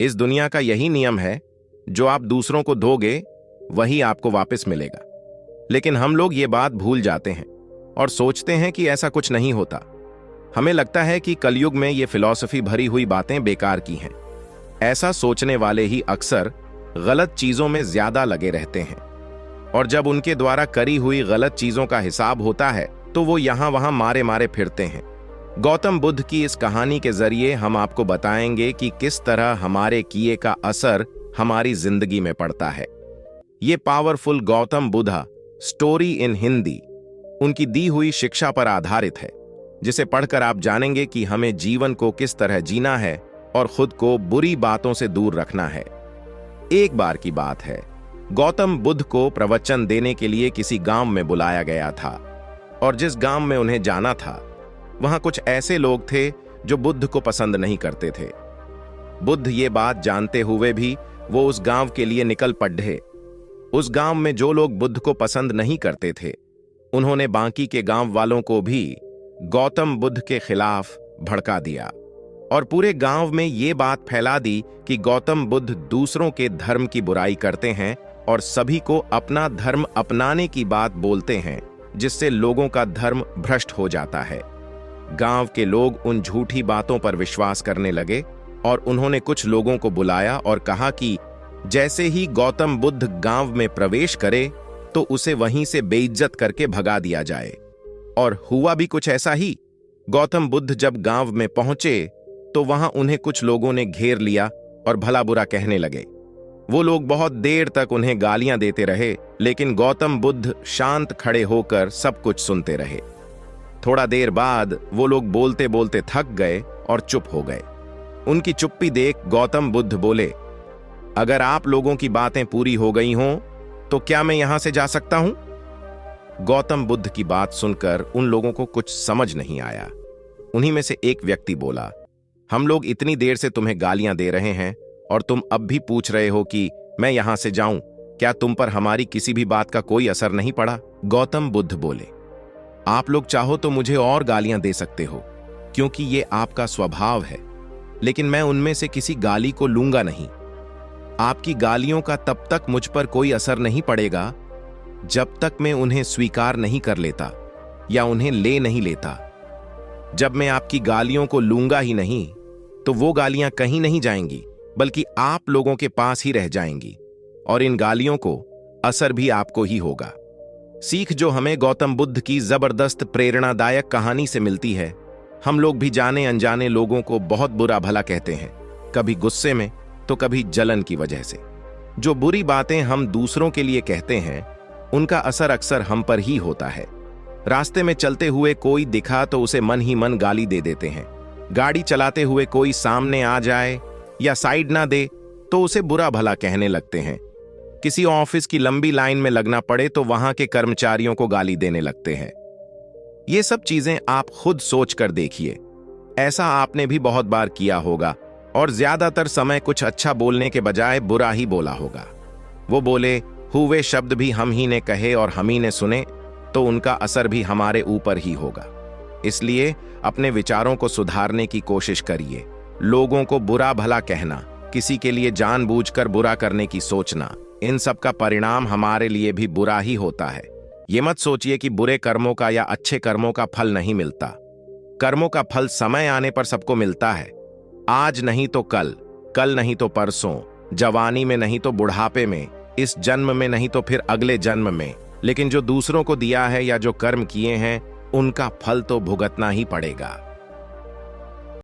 इस दुनिया का यही नियम है, जो आप दूसरों को दोगे वही आपको वापस मिलेगा। लेकिन हम लोग ये बात भूल जाते हैं और सोचते हैं कि ऐसा कुछ नहीं होता। हमें लगता है कि कलयुग में ये फिलॉसफी भरी हुई बातें बेकार की हैं। ऐसा सोचने वाले ही अक्सर गलत चीजों में ज्यादा लगे रहते हैं, और जब उनके द्वारा करी हुई गलत चीजों का हिसाब होता है तो वो यहां वहां मारे मारे फिरते हैं। गौतम बुद्ध की इस कहानी के जरिए हम आपको बताएंगे कि किस तरह हमारे किए का असर हमारी जिंदगी में पड़ता है। ये powerful Gautam Buddha story in Hindi उनकी दी हुई शिक्षा पर आधारित है, जिसे पढ़कर आप जानेंगे कि हमें जीवन को किस तरह जीना है और खुद को बुरी बातों से दूर रखना है। एक बार की बात है, गौतम बुद्ध को प्रवचन देने के लिए किसी गांव में बुलाया गया था, और जिस गांव में उन्हें जाना था वहां कुछ ऐसे लोग थे जो बुद्ध को पसंद नहीं करते थे। बुद्ध ये बात जानते हुए भी वो उस गांव के लिए निकल पड़े। उस गांव में जो लोग बुद्ध को पसंद नहीं करते थे, उन्होंने बाकी के गांव वालों को भी गौतम बुद्ध के खिलाफ भड़का दिया और पूरे गांव में ये बात फैला दी कि गौतम बुद्ध दूसरों के धर्म की बुराई करते हैं और सभी को अपना धर्म अपनाने की बात बोलते हैं, जिससे लोगों का धर्म भ्रष्ट हो जाता है। गांव के लोग उन झूठी बातों पर विश्वास करने लगे और उन्होंने कुछ लोगों को बुलाया और कहा कि जैसे ही गौतम बुद्ध गांव में प्रवेश करे तो उसे वहीं से बेइज्जत करके भगा दिया जाए। और हुआ भी कुछ ऐसा ही। गौतम बुद्ध जब गांव में पहुंचे तो वहां उन्हें कुछ लोगों ने घेर लिया और भला बुरा कहने लगे। वो लोग बहुत देर तक उन्हें गालियां देते रहे, लेकिन गौतम बुद्ध शांत खड़े होकर सब कुछ सुनते रहे। थोड़ा देर बाद वो लोग बोलते बोलते थक गए और चुप हो गए। उनकी चुप्पी देख गौतम बुद्ध बोले, अगर आप लोगों की बातें पूरी हो गई हों तो क्या मैं यहां से जा सकता हूं? गौतम बुद्ध की बात सुनकर उन लोगों को कुछ समझ नहीं आया। उन्हीं में से एक व्यक्ति बोला, हम लोग इतनी देर से तुम्हें गालियां दे रहे हैं और तुम अब भी पूछ रहे हो कि मैं यहां से जाऊं, क्या तुम पर हमारी किसी भी बात का कोई असर नहीं पड़ा? गौतम बुद्ध बोले, आप लोग चाहो तो मुझे और गालियां दे सकते हो, क्योंकि ये आपका स्वभाव है, लेकिन मैं उनमें से किसी गाली को लूंगा नहीं। आपकी गालियों का तब तक मुझ पर कोई असर नहीं पड़ेगा जब तक मैं उन्हें स्वीकार नहीं कर लेता या उन्हें ले नहीं लेता। जब मैं आपकी गालियों को लूंगा ही नहीं तो वो गालियां कहीं नहीं जाएंगी, बल्कि आप लोगों के पास ही रह जाएंगी, और इन गालियों को असर भी आपको ही होगा। सीख जो हमें गौतम बुद्ध की जबरदस्त प्रेरणादायक कहानी से मिलती है, हम लोग भी जाने अनजाने लोगों को बहुत बुरा भला कहते हैं, कभी गुस्से में तो कभी जलन की वजह से। जो बुरी बातें हम दूसरों के लिए कहते हैं उनका असर अक्सर हम पर ही होता है। रास्ते में चलते हुए कोई दिखा तो उसे मन ही मन गाली दे देते हैं। गाड़ी चलाते हुए कोई सामने आ जाए या साइड ना दे तो उसे बुरा भला कहने लगते हैं। किसी ऑफिस की लंबी लाइन में लगना पड़े तो वहां के कर्मचारियों को गाली देने लगते हैं। ये सब चीजें आप खुद सोच कर देखिए। ऐसा आपने भी बहुत बार किया होगा और ज्यादातर समय कुछ अच्छा बोलने के बजाय बुरा ही बोला होगा। वो बोले हुए शब्द भी हम ही ने कहे और हम ही ने सुने, तो उनका असर भी हमारे ऊपर ही होगा। इसलिए अपने विचारों को सुधारने की कोशिश करिए। लोगों को बुरा भला कहना, किसी के लिए जानबूझकर बुरा करने की सोचना, इन सब का परिणाम हमारे लिए भी बुरा ही होता है। ये मत सोचिए कि बुरे कर्मों का या अच्छे कर्मों का फल नहीं मिलता। कर्मों का फल समय आने पर सबको मिलता है। आज नहीं तो कल, कल नहीं तो परसों, जवानी में नहीं तो बुढ़ापे में, इस जन्म में नहीं तो फिर अगले जन्म में। लेकिन जो दूसरों को दिया है या जो कर्म किए हैं उनका फल तो भुगतना ही पड़ेगा।